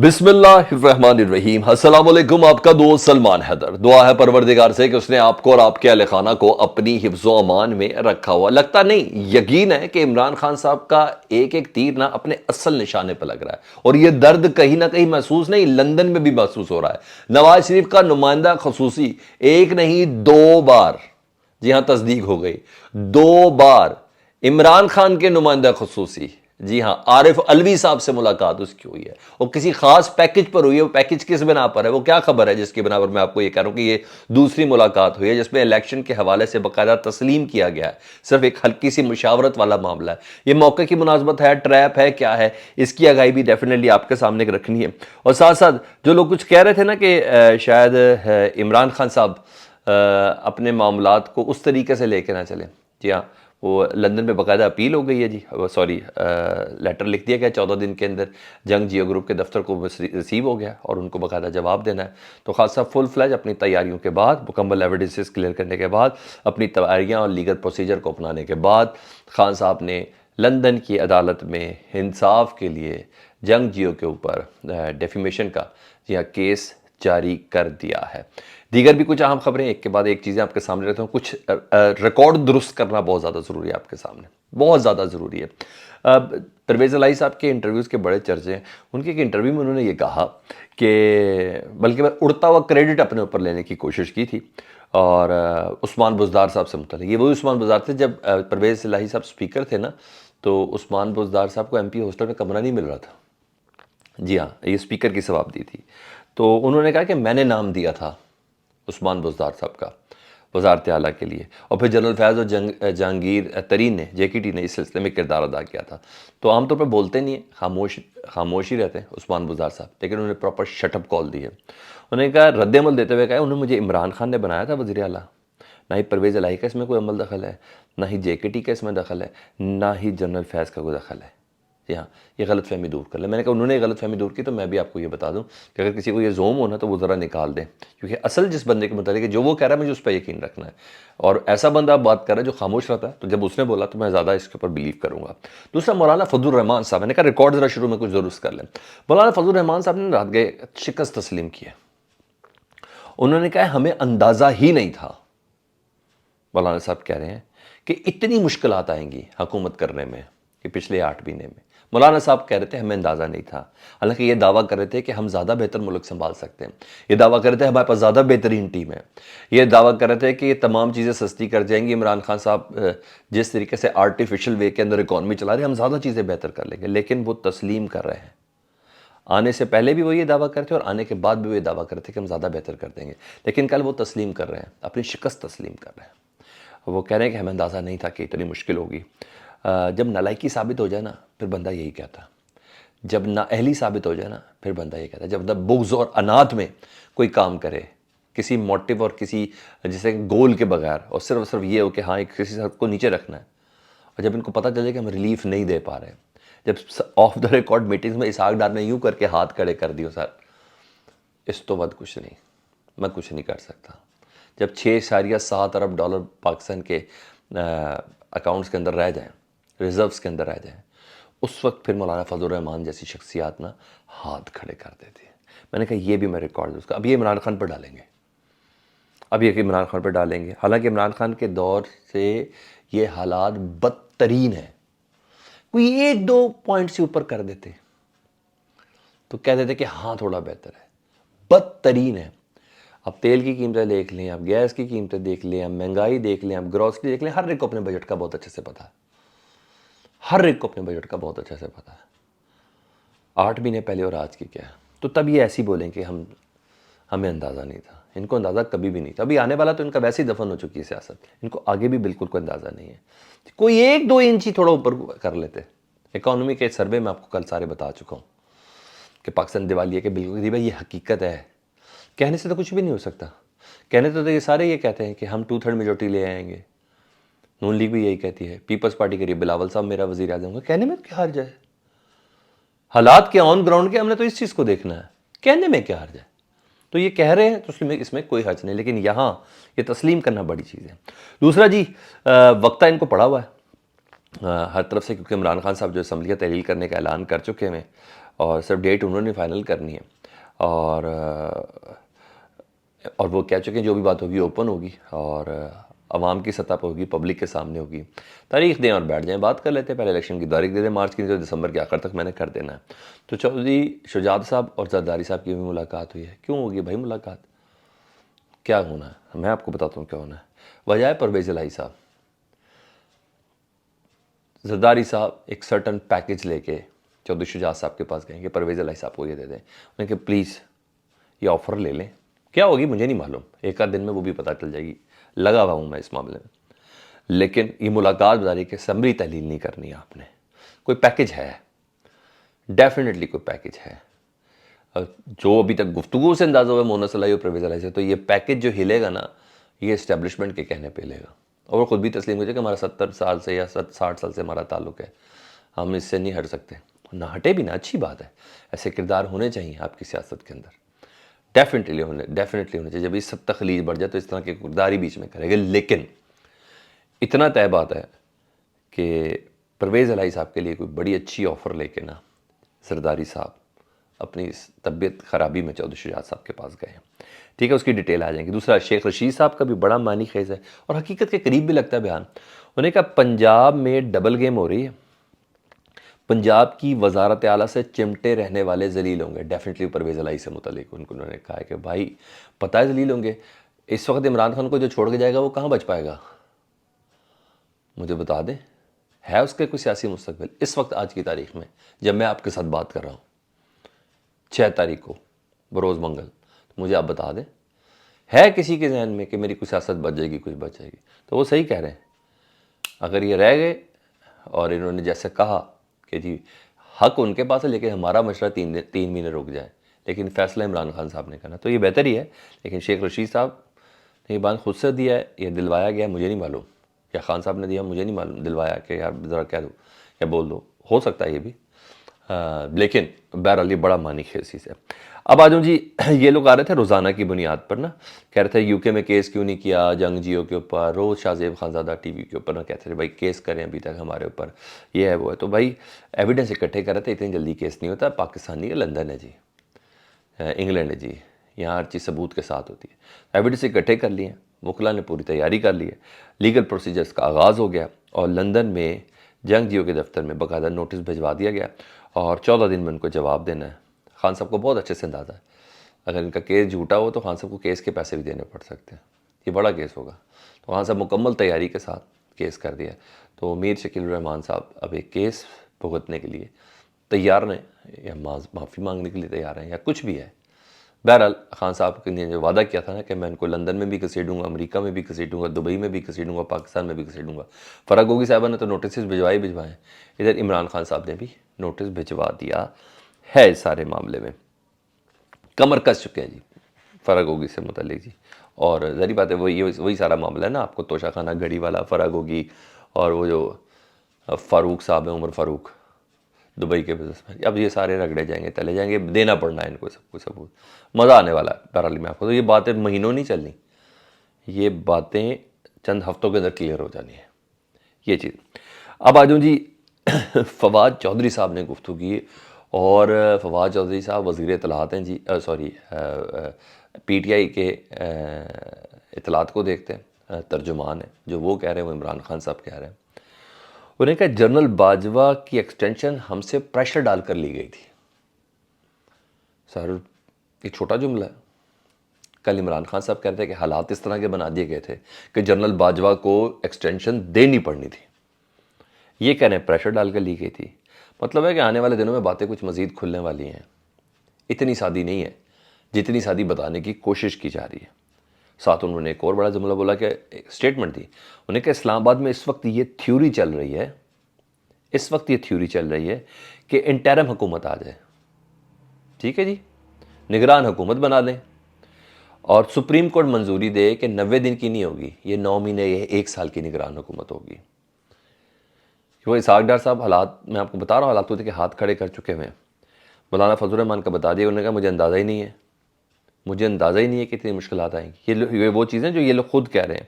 بسم اللہ الرحمن الرحیم۔ السلام علیکم، آپ کا دوست سلمان حیدر۔ دعا ہے پروردگار سے کہ اس نے آپ کو اور آپ کے اہل خانہ کو اپنی حفظ و امان میں رکھا ہوا۔ لگتا نہیں، یقین ہے کہ عمران خان صاحب کا ایک ایک تیر نہ اپنے اصل نشانے پہ لگ رہا ہے، اور یہ درد کہیں نہ کہیں محسوس نہیں، لندن میں بھی محسوس ہو رہا ہے۔ نواز شریف کا نمائندہ خصوصی ایک نہیں 2 بار، جی ہاں تصدیق ہو گئی، 2 بار عمران خان کے نمائندہ خصوصی، جی ہاں عارف علوی صاحب سے ملاقات اس کی ہوئی ہے، اور کسی خاص پیکج پر ہوئی ہے۔ وہ پیکج کس بنا پر ہے، وہ کیا خبر ہے جس کی بنا پر میں آپ کو یہ کہہ رہا ہوں کہ یہ دوسری ملاقات ہوئی ہے، جس میں الیکشن کے حوالے سے باقاعدہ تسلیم کیا گیا ہے، صرف ایک ہلکی سی مشاورت والا معاملہ ہے۔ یہ موقع کی مناسبت ہے، ٹریپ ہے، کیا ہے، اس کی آگاہی بھی ڈیفینیٹلی آپ کے سامنے رکھنی ہے۔ اور ساتھ ساتھ جو لوگ کچھ کہہ رہے تھے نا کہ شاید عمران خان صاحب اپنے معاملات کو اس طریقے سے لے کے نہ چلیں، جی ہاں وہ لندن میں باقاعدہ اپیل ہو گئی ہے، جی سوری لیٹر لکھ دیا گیا 14 دن کے اندر، جنگ جیو گروپ کے دفتر کو ریسیو ہو گیا اور ان کو باقاعدہ جواب دینا ہے۔ تو خاصا فل فلیج اپنی تیاریوں کے بعد، مکمل ایویڈنسز کلیئر کرنے کے بعد، اپنی تیاریاں اور لیگل پروسیجر کو اپنانے کے بعد، خان صاحب نے لندن کی عدالت میں انصاف کے لیے جنگ جیو کے اوپر ڈیفیمیشن کا جی ہاں کیس جاری کر دیا ہے۔ دیگر بھی کچھ اہم خبریں، ایک کے بعد ایک چیزیں آپ کے سامنے رکھتا ہوں۔ کچھ ریکارڈ درست کرنا بہت زیادہ ضروری ہے آپ کے سامنے، بہت زیادہ ضروری ہے۔ پرویز الہی صاحب کے انٹرویوز کے بڑے چرچے ہیں۔ ان کے ایک انٹرویو میں انہوں نے یہ کہا کہ بلکہ میں اڑتا ہوا کریڈٹ اپنے اوپر لینے کی کوشش کی تھی، اور عثمان بزدار صاحب سے متعلق، یہ وہی عثمان بزدار تھے جب پرویز الہی صاحب سپیکر تھے نا، تو عثمان بزدار صاحب کو ایم پی ہاسٹل میں کمرہ نہیں مل رہا تھا، جی ہاں یہ سپیکر کی ثواب دی تھی۔ تو انہوں نے کہا کہ میں نے نام دیا تھا عثمان بزدار صاحب کا وزارت اعلیٰ کے لیے، اور پھر جنرل فیاض اور جہانگیر ترین نے، جے کے ٹی نے اس سلسلے میں کردار ادا کیا تھا۔ تو عام طور پر بولتے نہیں ہیں، خاموش ہی رہتے ہیں عثمان بزدار صاحب، لیکن انہوں نے پراپر شٹ اپ کال دی ہے۔ انہوں نے کہا، رد عمل دیتے ہوئے کہا، انہوں نے مجھے عمران خان نے بنایا تھا وزیر اعلیٰ، نہ ہی پرویز الہی کا اس میں کوئی عمل دخل ہے، نہ ہی جے کے ٹی کا اس میں دخل ہے، نہ ہی جنرل فیاض کا کوئی دخل ہے۔ جی ہاں یہ غلط فہمی دور کر لیں۔ میں نے کہا انہوں نے غلط فہمی دور کی، تو میں بھی آپ کو یہ بتا دوں کہ اگر کسی کو یہ زوم ہونا تو وہ ذرا نکال دیں، کیونکہ اصل جس بندے کے متعلق ہے، جو وہ کہہ رہا ہے مجھے اس پہ یقین رکھنا ہے، اور ایسا بندہ بات کر رہا ہے جو خاموش رہتا ہے، تو جب اس نے بولا تو میں زیادہ اس کے اوپر بلیو کروں گا۔ دوسرا مولانا فضل الرحمان صاحب، میں نے کہا ریکارڈ ذرا شروع میں کچھ درست کر لیں۔ مولانا فضل الرحمان صاحب نے رات گئے شکست تسلیم کی ہے۔ انہوں نے کہا ہمیں اندازہ ہی نہیں تھا، مولانا صاحب کہہ رہے ہیں کہ اتنی مشکلات آئیں گی حکومت کرنے میں، کہ پچھلے 8 مہینے میں مولانا صاحب کہہ رہے تھے ہمیں اندازہ نہیں تھا، حالانکہ یہ دعویٰ کر رہے تھے کہ ہم زیادہ بہتر ملک سنبھال سکتے ہیں، یہ دعویٰ کر رہے تھے ہمارے پاس زیادہ بہترین ٹیم ہے، یہ دعویٰ کر رہے تھے کہ یہ تمام چیزیں سستی کر جائیں گی، عمران خان صاحب جس طریقے سے آرٹیفیشل وے کے اندر اکانومی چلا رہے ہیں، ہم زیادہ چیزیں بہتر کر لیں گے، لیکن وہ تسلیم کر رہے ہیں۔ آنے سے پہلے بھی وہ یہ دعویٰ کرتے اور آنے کے بعد بھی وہ یہ دعویٰ کرتے کہ ہم زیادہ بہتر کر دیں گے، لیکن کل وہ تسلیم کر رہے ہیں، اپنی شکست تسلیم کر رہے ہیں۔ وہ کہہ رہے ہیں کہ ہمیں اندازہ نہیں تھا کہ اتنی مشکل ہوگی۔ جب نالائکی ثابت ہو جائے نا، پھر بندہ یہی کہتا، جب نااہلی ثابت ہو جائے نا، پھر بندہ یہ کہتا ہے، جب بغض اور انات میں کوئی کام کرے، کسی موٹیو اور کسی جیسے گول کے بغیر، اور صرف یہ ہو کہ ہاں ایک کسی سب کو نیچے رکھنا ہے، اور جب ان کو پتہ چلے کہ ہم ریلیف نہیں دے پا رہے، جب آف دا ریکارڈ میٹنگز میں اسحاق ڈار نے یوں کر کے ہاتھ کھڑے کر دیو، سر اس تو ود کچھ نہیں، میں کچھ نہیں کر سکتا۔ جب 6.7 ارب ڈالر پاکستان کے اکاؤنٹس کے اندر رہ جائیں، ریزروز کے اندر رہ جائیں، اس وقت پھر مولانا فضل الرحمان جیسی شخصیات نا ہاتھ کھڑے کر دیتی ہیں۔ میں نے کہا یہ بھی میں ریکارڈ اس کا، اب یہ عمران خان پر ڈالیں گے، اب یہ عمران خان پر ڈالیں گے، حالانکہ عمران خان کے دور سے یہ حالات بدترین ہیں۔ کوئی 1-2 پوائنٹ سے اوپر کر دیتے تو کہہ دیتے کہ ہاں تھوڑا بہتر ہے، بدترین ہے۔ اب تیل کی قیمتیں دیکھ لیں، اب گیس کی قیمتیں دیکھ لیں، اب مہنگائی دیکھ لیں، اب گروسری دیکھ لیں، ہر ایک کو اپنے بجٹ کا بہت اچھے سے پتہ ہے، ہر ایک کو اپنے بجٹ کا بہت اچھے سے پتہ ہے، 8 مہینے پہلے اور آج کی کیا ہے۔ تو تب یہ ایسی بولیں کہ ہمیں اندازہ نہیں تھا، ان کو اندازہ کبھی بھی نہیں تھا۔ ابھی آنے والا تو ان کا ویسے ہی دفن ہو چکی ہے سیاست، ان کو آگے بھی بالکل کوئی اندازہ نہیں ہے۔ کوئی 1-2 انچ ہی تھوڑا اوپر کر لیتے۔ اکانومی کے سروے میں آپ کو کل سارے بتا چکا ہوں کہ پاکستان دیوالیہ کے بالکل بھائی یہ حقیقت ہے، کہنے سے تو کچھ بھی نہیں ہو سکتا۔ کہنے تو یہ سارے یہ کہتے ہیں کہ ہم 2/3 میجورٹی لے آئیں گے، نون لیگ بھی یہی کہتی ہے، پیپلز پارٹی کے بلاول صاحب میرا وزیر اعظم ہوگا، کہنے میں کیا حرج ہے؟ حالات کے آن گراؤنڈ کے ہم نے تو اس چیز کو دیکھنا ہے، کہنے میں کیا حرج ہے؟ تو یہ کہہ رہے ہیں تو اس میں کوئی حرج نہیں، لیکن یہاں یہ تسلیم کرنا بڑی چیز ہے۔ دوسرا جی، وقتہ ان کو پڑا ہوا ہے ہر طرف سے، کیونکہ عمران خان صاحب جو اسمبلیہ تحلیل کرنے کا اعلان کر چکے ہیں، اور صرف ڈیٹ انہوں نے فائنل کرنی ہے، اور وہ کہہ چکے ہیں جو بھی بات ہوگی اوپن ہوگی اور عوام کی سطح پر ہوگی، پبلک کے سامنے ہوگی۔ تاریخ دیں اور بیٹھ جائیں، بات کر لیتے ہیں، پہلے الیکشن کی تاریخ دے دیں، مارچ کی، تو دسمبر کے آخر تک میں نے کر دینا ہے۔ تو چودھری شجاعت صاحب اور زرداری صاحب کی بھی ملاقات ہوئی ہے۔ کیوں ہوگی بھائی ملاقات؟ کیا ہونا ہے؟ میں آپ کو بتاتا ہوں کیا ہونا ہے۔ وجہ ہے پرویز الہی صاحب، زرداری صاحب ایک سرٹن پیکج لے کے چودھری شجاعت صاحب کے پاس گئے کہ پرویز الہی صاحب کو یہ دے دیں، انہیں کہ پلیز یہ آفر لے لیں۔ کیا ہوگی مجھے نہیں معلوم، ایک آدھ دن میں وہ بھی پتہ چل جائے گی، لگا ہوا ہوں میں اس معاملے میں۔ لیکن یہ ملاقات بتاری کہ سمری تحلیل نہیں کرنی ہے آپ نے، کوئی پیکج ہے، ڈیفینیٹلی کوئی پیکج ہے۔ جو ابھی تک گفتگو سے اندازہ ہوا مونس الہی اور پرویز الہی سے، تو یہ پیکج جو ہلے گا نا، یہ اسٹیبلشمنٹ کے کہنے پہ ہلے گا، اور وہ خود بھی تسلیم ہو جائے کہ ہمارا 70 سال سے یا 60 سال سے ہمارا تعلق ہے، ہم اس سے نہیں ہٹ سکتے۔ نہ ہٹے بھی، نہ اچھی بات ہے، ایسے کردار ہونے چاہیے آپ کی سیاست کے اندر، ڈیفینیٹلی ہونے چاہیے۔ جب اس سب تخلیج بڑھ جائے تو اس طرح کے کردار ہی بیچ میں کرے گا۔ لیکن اتنا طے بات ہے کہ پرویز الہی صاحب کے لیے کوئی بڑی اچھی آفر لے کے نا زرداری صاحب اپنی اس طبیعت خرابی میں چودھری شجاعت صاحب کے پاس گئے ہیں، ٹھیک ہے، اس کی ڈیٹیل آ جائیں گی۔ دوسرا شیخ رشید صاحب کا بھی بڑا معنی خیز ہے اور حقیقت کے قریب بھی لگتا ہے بیان۔ انہوں نے کہا پنجاب میں ڈبل گیم ہو رہی ہے، پنجاب کی وزارت اعلیٰ سے چمٹے رہنے والے ذلیل ہوں گے۔ ڈیفینیٹلی پرویز الہی سے متعلق انہوں نے کہا ہے کہ بھائی پتہ ہے ذلیل ہوں گے، اس وقت عمران خان کو جو چھوڑ کے جائے گا وہ کہاں بچ پائے گا؟ مجھے بتا دیں، ہے اس کے کوئی سیاسی مستقبل اس وقت آج کی تاریخ میں جب میں آپ کے ساتھ بات کر رہا ہوں 6 تاریخ کو بروز منگل؟ مجھے آپ بتا دیں، ہے کسی کے ذہن میں کہ میری کوئی سیاست بچ جائے گی، کچھ بچ جائے گی؟ تو وہ صحیح کہہ رہے ہیں۔ اگر یہ رہ گئے اور انہوں نے جیسے کہا کہ جی حق ان کے پاس ہے لیکن ہمارا مشورہ 3 مہینے رک جائے، لیکن فیصلہ عمران خان صاحب نے کرنا، تو یہ بہتر ہی ہے۔ لیکن شیخ رشید صاحب نے یہ بات خود سے دیا ہے، یہ دلوایا گیا، مجھے نہیں معلوم، یا خان صاحب نے دیا، مجھے نہیں معلوم، دلوایا کہ یار ذرا کہہ دو یا بول دو، ہو سکتا ہے یہ بھی، لیکن بہرحال یہ بڑا معنی خیز چیز ہے۔ اب آ جاؤں جی، یہ لوگ آ رہے تھے روزانہ کی بنیاد پر نا، کہہ رہے تھے یو کے میں کیس کیوں نہیں کیا جنگ جیو کے اوپر، روز شاہ زیب خانزادہ ٹی وی کے اوپر نہ کہتے تھے بھائی کیس کریں ابھی تک ہمارے اوپر، یہ ہے وہ ہے، تو بھائی ایویڈنس اکٹھے کر رہے تھے، اتنی جلدی کیس نہیں ہوتا، پاکستانی ہے، لندن ہے جی، انگلینڈ ہے جی، یہاں ہر چیز ثبوت کے ساتھ ہوتی ہے۔ ایویڈنس اکٹھے کر لیے، وکلا نے پوری تیاری کر لی ہے، لیگل پروسیجرز کا آغاز ہو گیا، اور لندن میں جنگ جیو کے دفتر میں باقاعدہ نوٹس بھجوا دیا گیا، اور 14 دن میں ان کو جواب دینا ہے۔ خان صاحب کو بہت اچھے سے اندازہ ہے، اگر ان کا کیس جھوٹا ہو تو خان صاحب کو کیس کے پیسے بھی دینے پڑ سکتے ہیں، یہ بڑا کیس ہوگا، تو خان صاحب مکمل تیاری کے ساتھ کیس کر دیا، تو میر شکیل الرحمان صاحب اب ایک کیس بھگتنے کے لیے تیار ہیں، یا معافی مانگنے کے لیے تیار ہیں، یا کچھ بھی ہے۔ بہرحال خان صاحب نے جو وعدہ کیا تھا نا کہ میں ان کو لندن میں بھی گھسیٹوں گا، امریکہ میں بھی گھسیٹوں گا، دبئی میں بھی گھسیٹوں گا، پاکستان میں بھی گھسیٹوں گا۔ فرح گوگی صاحبہ نے تو نوٹسز بھجوائے، ادھر عمران خان صاحب نے بھی نوٹس بھجوا دیا ہے اس سارے معاملے میں، کمر کس چکے ہیں جی فرح گوگی سے متعلق جی، اور ظاہری بات ہے وہی سارا معاملہ ہے نا، آپ کو توشہ خانہ گھڑی والا، فرح گوگی، اور وہ جو فاروق صاحب ہیں، عمر فاروق، دبئی کے بزنس مین، اب یہ سارے رگڑے جائیں گے، تلے جائیں گے، دینا پڑنا ہے ان کو سب کچھ ثبوت، مزہ آنے والا ہے۔ بہرحال میں آپ کو تو یہ باتیں مہینوں نہیں چلنی، یہ باتیں چند ہفتوں کے اندر کلیئر ہو جانی ہے یہ چیز۔ اب آ جاؤں جی، فواد چودھری صاحب نے گفتگو کی، اور فواد چودھری صاحب وزیر اطلاعات ہیں جی، پی ٹی آئی کے اطلاعات کو دیکھتے ہیں، ترجمان ہیں، جو وہ کہہ رہے ہیں وہ عمران خان صاحب کہہ رہے ہیں۔ انہیں کہا جنرل باجوہ کی ایکسٹینشن ہم سے پریشر ڈال کر لی گئی تھی۔ سر یہ چھوٹا جملہ ہے، کل عمران خان صاحب کہتے ہیں کہ حالات اس طرح کے بنا دیے گئے تھے کہ جنرل باجوہ کو ایکسٹینشن دینی پڑنی تھی، یہ کہہ رہے ہیں پریشر ڈال کر لی گئی تھی۔ مطلب ہے کہ آنے والے دنوں میں باتیں کچھ مزید کھلنے والی ہیں، اتنی سادی نہیں ہے جتنی سادی بتانے کی کوشش کی جا رہی ہے۔ ساتھ انہوں نے ایک اور بڑا جملہ بولا کہ اسٹیٹمنٹ دی، انہیں کہ اسلام آباد میں اس وقت یہ تھیوری چل رہی ہے کہ انٹرم حکومت آ جائے، ٹھیک ہے جی، نگران حکومت بنا دیں، اور سپریم کورٹ منظوری دے کہ 90 دن کی نہیں ہوگی، یہ 9 مہینے یہ 1 سال کی نگران حکومت ہوگی۔ وہ اسحاق ڈار صاحب حالات میں آپ کو بتا رہا ہوں، حالات ہوتے کہ ہاتھ کھڑے کر چکے ہوئے ہیں۔ مولانا فضل الرحمان کا بتا دیا، انہوں نے کہا مجھے اندازہ ہی نہیں ہے کہ اتنی مشکلات آئیں گی۔ یہ وہ چیزیں جو یہ لوگ خود کہہ رہے ہیں۔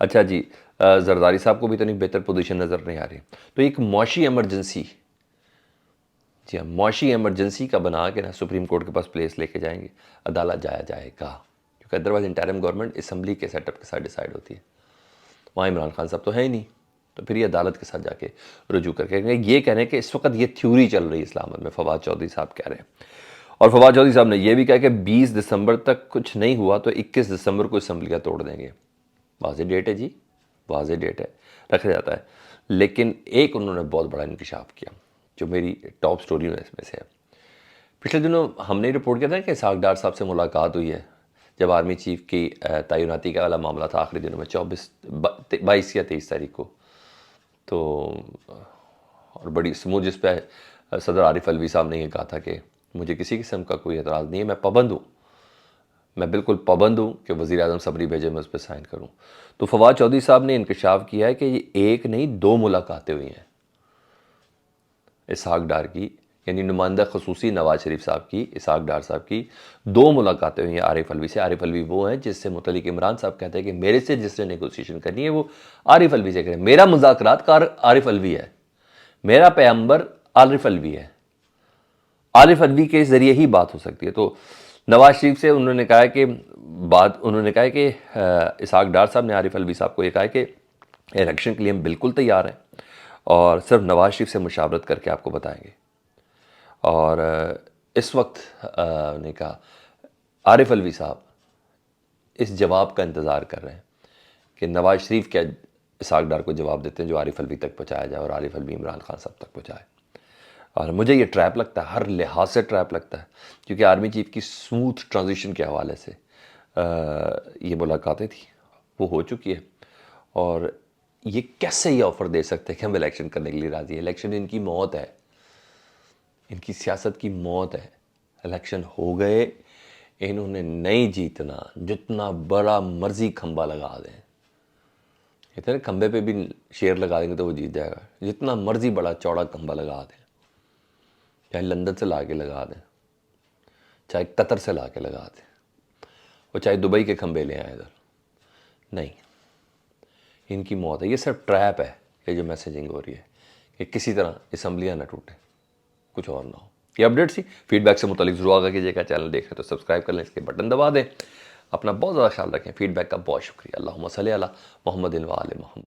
اچھا جی، زرداری صاحب کو بھی اتنی بہتر پوزیشن نظر نہیں آ رہی، تو ایک معاشی ایمرجنسی جی ہاں، معاشی ایمرجنسی کا بنا کے نا سپریم کورٹ کے پاس پلیس لے کے جائیں گے، عدالت جایا جائے گا، کیونکہ ادروائز انٹرم گورنمنٹ اسمبلی کے سیٹ اپ کے ساتھ ڈیسائیڈ ہوتی ہے، وہاں عمران خان صاحب تو ہے ہی نہیں، تو پھر یہ عدالت کے ساتھ جا کے رجوع کر کے یہ کہہ رہے ہیں کہ اس وقت یہ تھیوری چل رہی ہے اسلام میں، فواد چودھری صاحب کہہ رہے ہیں، اور فواد چودھری صاحب نے یہ بھی کہا کہ 20 دسمبر تک کچھ نہیں ہوا تو 21 دسمبر کو اسمبلیاں توڑ دیں گے۔ واضح ڈیٹ ہے جی، واضح ڈیٹ ہے، رکھا جاتا ہے، لیکن ایک انہوں نے بہت بڑا انکشاف کیا جو میری ٹاپ سٹوری میں اس میں سے ہے۔ پچھلے دنوں ہم نے رپورٹ کیا تھا کہ اسحاق ڈار صاحب سے ملاقات ہوئی ہے جب آرمی چیف کی تعیناتی کا والا معاملہ تھا آخری دنوں میں 22 یا 23 تاریخ کو، تو اور بڑی سموجھ اس پہ صدر عارف الوی صاحب نے یہ کہا تھا کہ مجھے کسی قسم کا کوئی اعتراض نہیں ہے، میں پابند ہوں، میں بالکل پابند ہوں کہ وزیر اعظم سمری بھیجے میں اس پہ سائن کروں۔ تو فواد چودھری صاحب نے انکشاف کیا ہے کہ یہ ایک نہیں 2 ملاقاتیں ہوئی ہیں اسحاق ڈار کی، یعنی نمائندہ خصوصی نواز شریف صاحب کی، اسحاق ڈار صاحب کی 2 ملاقاتیں ہوئی ہیں عارف الوی سے۔ عارف الوی وہ ہیں جس سے متعلق عمران صاحب کہتے ہیں کہ میرے سے جس نے نیگوسیشن کرنی ہے وہ عارف الوی سے کریں، میرا مذاکرات کار عارف الوی ہے، میرا پیغمبر عارف الوی ہے، عارف الوی کے ذریعے ہی بات ہو سکتی ہے۔ تو نواز شریف سے انہوں نے کہا کہ اسحاق ڈار صاحب نے عارف الوی صاحب کو یہ کہا کہ الیکشن کے لیے ہم بالکل تیار ہیں اور صرف نواز شریف سے مشاورت کر کے آپ کو بتائیں گے، اور اس وقت نے کہا عارف الوی صاحب اس جواب کا انتظار کر رہے ہیں کہ نواز شریف کیا اسحاق ڈار کو جواب دیتے ہیں جو عارف الوی تک پہنچایا جائے اور عارف الوی عمران خان صاحب تک پہنچائے۔ اور مجھے یہ ٹریپ لگتا ہے، ہر لحاظ سے ٹریپ لگتا ہے، کیونکہ آرمی چیف کی سموتھ ٹرانزیشن کے حوالے سے یہ ملاقاتیں تھیں، وہ ہو چکی ہے، اور یہ کیسے یہ آفر دے سکتے ہیں کہ ہم الیکشن کرنے کے لیے راضی ہیں؟ الیکشن ان کی موت ہے، ان کی سیاست کی موت ہے، الیکشن ہو گئے، انہوں نے نہیں جیتنا، جتنا بڑا مرضی کھمبا لگا دیں، کہتے ہیں کھمبے پہ بھی شیر لگا دیں گے تو وہ جیت جائے گا، جتنا مرضی بڑا چوڑا کھمبا لگا دیں، چاہے لندن سے لا کے لگا دیں، چاہے قطر سے لا کے لگا دیں، اور چاہے دبئی کے کھمبے لے آئیں ادھر، نہیں، ان کی موت ہے۔ یہ صرف ٹریپ ہے، یہ جو میسیجنگ ہو رہی ہے کہ کسی طرح اسمبلیاں نہ ٹوٹیں، کچھ اور نہ ہو۔ یہ اپڈیٹ سی، فیڈ بیک سے متعلق ضرور آگاہ کیجیے گا، چینل دیکھ رہے تو سبسکرائب کر لیں، اس کے بٹن دبا دیں، اپنا بہت زیادہ خیال رکھیں، فیڈ بیک کا بہت شکریہ۔ اللہم صلی علی محمد و آل محمد۔